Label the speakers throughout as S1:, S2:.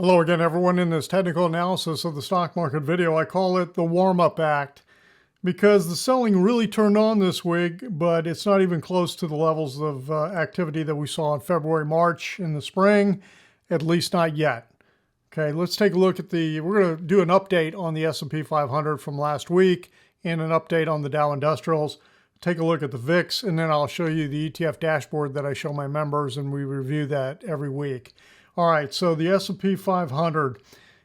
S1: Hello again, everyone. In this technical analysis of the stock market video, I call it the warm-up act because the selling really turned on this week, but it's not even close to the levels of activity that we saw in February, March in the spring, at least not yet. Okay, let's take a look at we're going to do an update on the S&P 500 from last week and an update on the Dow Industrials. Take a look at the VIX, and then I'll show you the ETF dashboard that I show my members, and we review that every week. All right, so the S&P 500.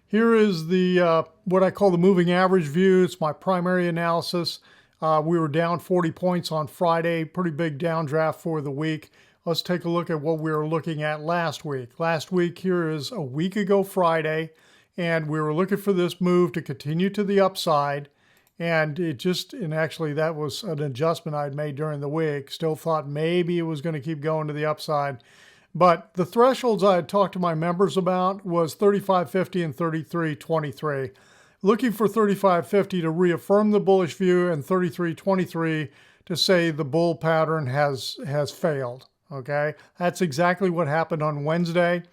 S1: Here is the what I call the moving average view. It's my primary analysis. We were down 40 points on Friday, pretty big downdraft for the week. Let's take a look at what we were looking at last week. Last week, here is a week ago Friday, and we were looking for this move to continue to the upside. And actually that was an adjustment I'd made during the week. Still thought maybe it was going to keep going to the upside. But the thresholds I had talked to my members about was 35.50 and 33.23. Looking for 35.50 to reaffirm the bullish view and 33.23 to say the bull pattern has failed. Okay, that's exactly what happened on Wednesday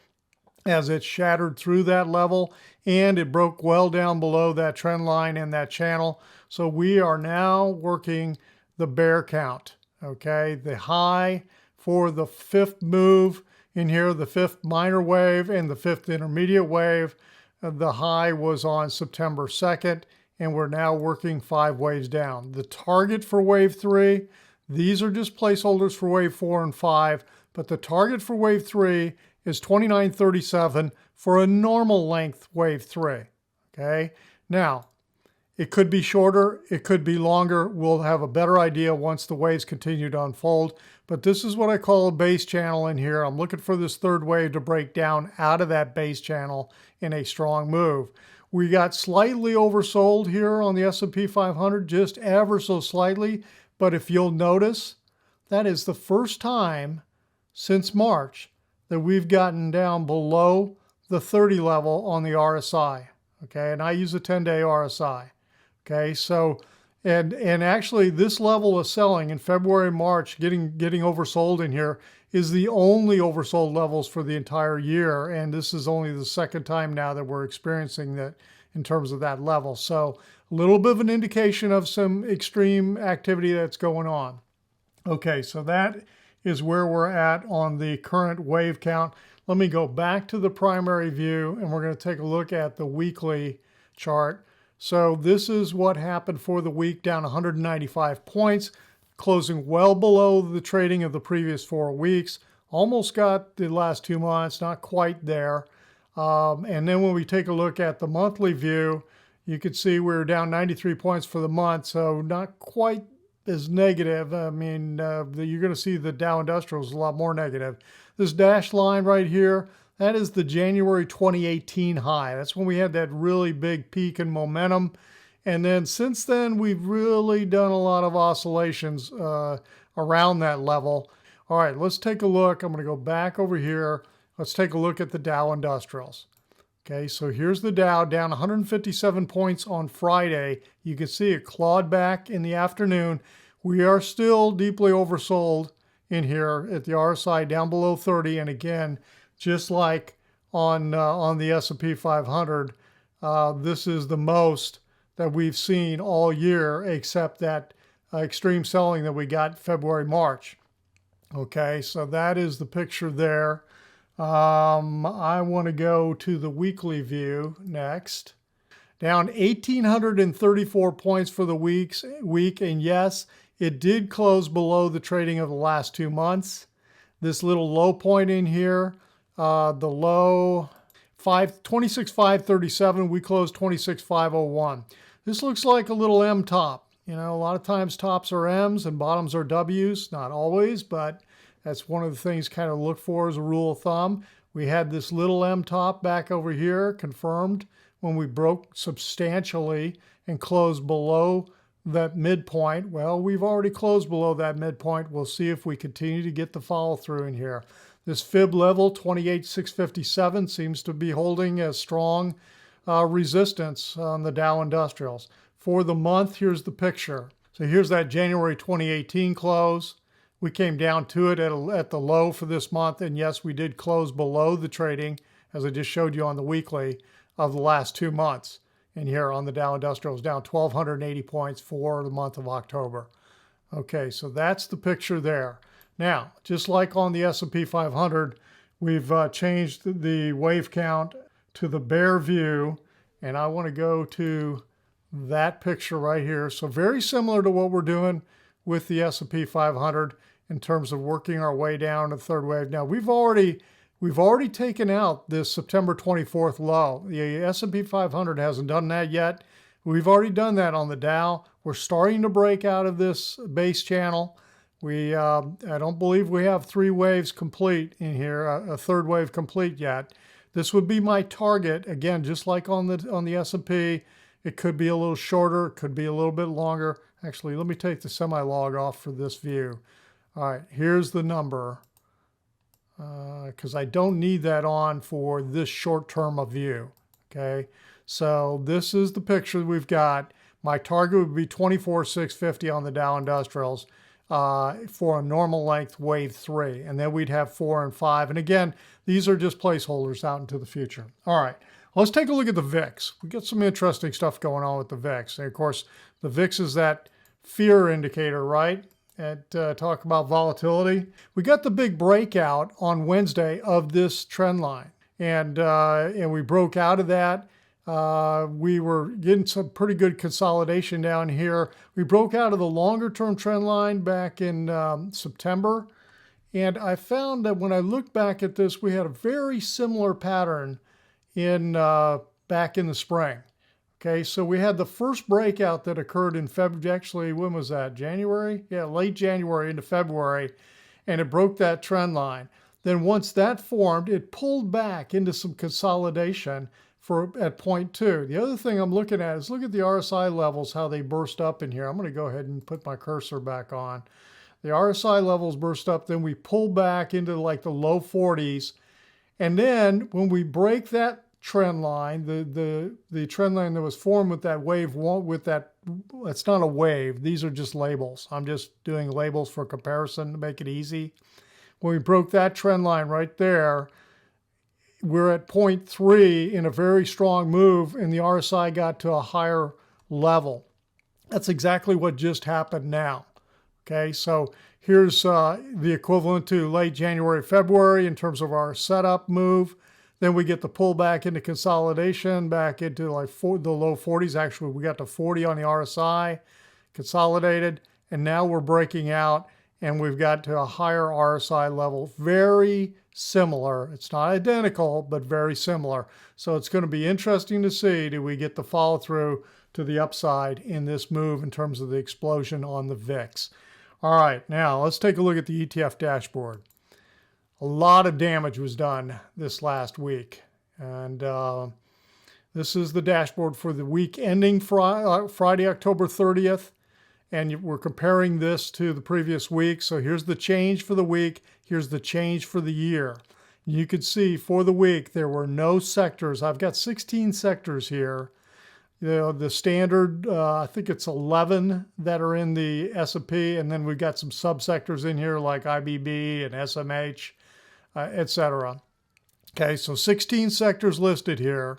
S1: as it shattered through that level and it broke well down below that trend line and that channel. So we are now working the bear count. Okay, the high for the fifth move in here, the fifth minor wave and the fifth intermediate wave. The high was on September 2nd, and we're now working 5 waves down. The target for wave 3, these are just placeholders for wave 4 and 5, but the target for wave 3 is 29.37 for a normal length wave 3. Okay, now it could be shorter, it could be longer. We'll have a better idea once the waves continue to unfold. But this is what I call a base channel in here. I'm looking for this third wave to break down out of that base channel in a strong move. We got slightly oversold here on the S&P 500, just ever so slightly. But if you'll notice, that is the first time since March that we've gotten down below the 30 level on the RSI. Okay, and I use a 10-day RSI. Okay, so and actually this level of selling in February, March, getting oversold in here is the only oversold levels for the entire year, and this is only the second time now that we're experiencing that in terms of that level. So a little bit of an indication of some extreme activity that's going on. Okay, so that is where we're at on the current wave count. Let me go back to the primary view, and we're going to take a look at the weekly chart. So this is what happened for the week, down 195 points, closing well below the trading of the previous 4 weeks. Almost got the last 2 months, not quite there. And then when we take a look at the monthly view, you can see we're down 93 points for the month, so not quite as negative. I mean, you're going to see the Dow Industrials a lot more negative. This dashed line right here, that is the January 2018 high. That's when we had that really big peak in momentum. And then since then, we've really done a lot of oscillations around that level. All right, let's take a look. I'm going to go back over here. Let's take a look at the Dow Industrials. Okay, so here's the Dow down 157 points on Friday. You can see it clawed back in the afternoon. We are still deeply oversold in here at the RSI down below 30. And again, just like on the S&P 500, this is the most that we've seen all year, except that extreme selling that we got February, March. Okay, so that is the picture there. I want to go to the weekly view next. Down 1,834 points for the week, and yes, it did close below the trading of the last 2 months. This little low point in here, the low 26,537, we closed 26,501. This looks like a little M top. You know, a lot of times tops are M's and bottoms are W's, not always, but that's one of the things kind of look for as a rule of thumb. We had this little M top back over here confirmed when we broke substantially and closed below that midpoint. Well, we've already closed below that midpoint. We'll see if we continue to get the follow through in here. This fib level, 28,657, seems to be holding a strong resistance on the Dow Industrials. For the month, here's the picture. So here's that January 2018 close. We came down to it at the low for this month, and yes, we did close below the trading as I just showed you on the weekly, of the last 2 months. And here on the Dow Industrial is down 1,280 points for the month of October. Okay, so that's the picture there. Now, just like on the S&P 500, we've changed the wave count to the bear view, and I want to go to that picture right here. So very similar to what we're doing with the S&P 500 in terms of working our way down to the third wave. Now, we've already taken out this September 24th low. The S&P 500 hasn't done that yet. We've already done that on the Dow. We're starting to break out of this base channel. I don't believe we have 3 waves complete in here, a third wave complete yet. This would be my target. Again, just like on the S&P, it could be a little shorter, it could be a little bit longer. Actually, let me take the semi-log off for this view. All right, here's the number, because I don't need that on for this short term of view. Okay, so this is the picture we've got. My target would be 24,650 on the Dow Industrials for a normal length wave 3. And then we'd have 4 and 5. And again, these are just placeholders out into the future. All right, let's take a look at the VIX. We got some interesting stuff going on with the VIX. And of course, the VIX is that fear indicator, right? Talk about volatility. We got the big breakout on Wednesday of this trend line. And we broke out of that. We were getting some pretty good consolidation down here. We broke out of the longer term trend line back in September. And I found that when I looked back at this, we had a very similar pattern back in the spring. Okay, so we had the first breakout that occurred in February. Actually, when was that? January? Yeah, late January into February. And it broke that trend line. Then once that formed, it pulled back into some consolidation at point 2. The other thing I'm looking at is look at the RSI levels, how they burst up in here. I'm going to go ahead and put my cursor back on. The RSI levels burst up, then we pull back into like the low 40s. And then when we break that trend line, the trend line that was formed with that wave, it's not a wave. These are just labels. I'm just doing labels for comparison to make it easy. When we broke that trend line right there, we're at point 3 in a very strong move, and the RSI got to a higher level. That's exactly what just happened now. Okay, so here's the equivalent to late January, February in terms of our setup move. Then we get the pullback into consolidation, back into like the low 40s. Actually, we got to 40 on the RSI, consolidated, and now we're breaking out, and we've got to a higher RSI level. Very similar. It's not identical, but very similar. So it's going to be interesting to see, do we get the follow through to the upside in this move in terms of the explosion on the VIX. All right, now let's take a look at the ETF dashboard. A lot of damage was done this last week. And this is the dashboard for the week ending Friday, October 30th. And we're comparing this to the previous week. So here's the change for the week. Here's the change for the year. You can see for the week, there were no sectors. I've got 16 sectors here. You know, the standard, I think it's 11 that are in the S&P. And then we've got some subsectors in here like IBB and SMH, etc. Okay, so 16 sectors listed here.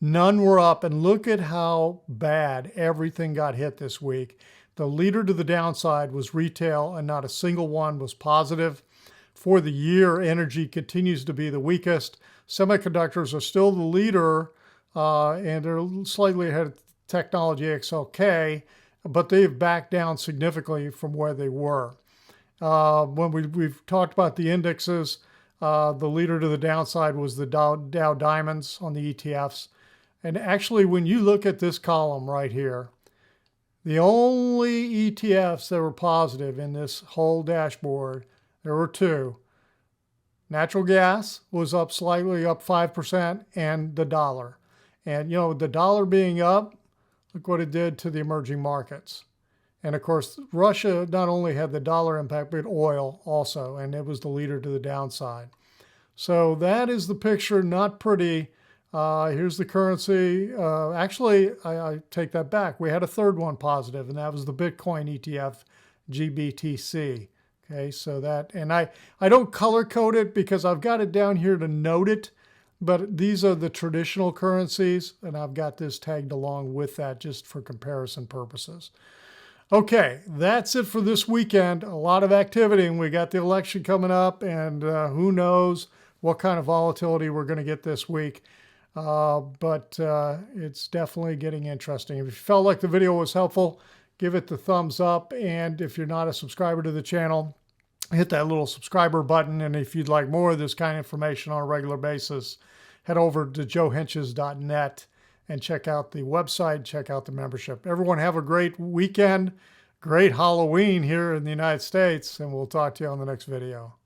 S1: None were up. And look at how bad everything got hit this week. The leader to the downside was retail, and not a single one was positive. For the year, energy continues to be the weakest. Semiconductors are still the leader, and they're slightly ahead of technology XLK, but they've backed down significantly from where they were. When we've talked about the indexes, the leader to the downside was the Dow Diamonds on the ETFs. And actually, when you look at this column right here, the only ETFs that were positive in this whole dashboard, there were 2. Natural gas was up slightly, up 5%, and the dollar. And, you know, the dollar being up, look what it did to the emerging markets. And, of course, Russia not only had the dollar impact, but oil also, and it was the leader to the downside. So that is the picture, not pretty. Here's the currency. Actually, I take that back. We had a third one positive, and that was the Bitcoin ETF, GBTC. Okay, so that, and I don't color code it because I've got it down here to note it, but these are the traditional currencies, and I've got this tagged along with that just for comparison purposes. Okay, that's it for this weekend. A lot of activity, and we got the election coming up, and who knows what kind of volatility we're going to get this week. But it's definitely getting interesting. If you felt like the video was helpful, give it the thumbs up. And if you're not a subscriber to the channel, hit that little subscriber button. And if you'd like more of this kind of information on a regular basis, head over to joehenches.net and check out the website, check out the membership. Everyone have a great weekend, great Halloween here in the United States, and we'll talk to you on the next video.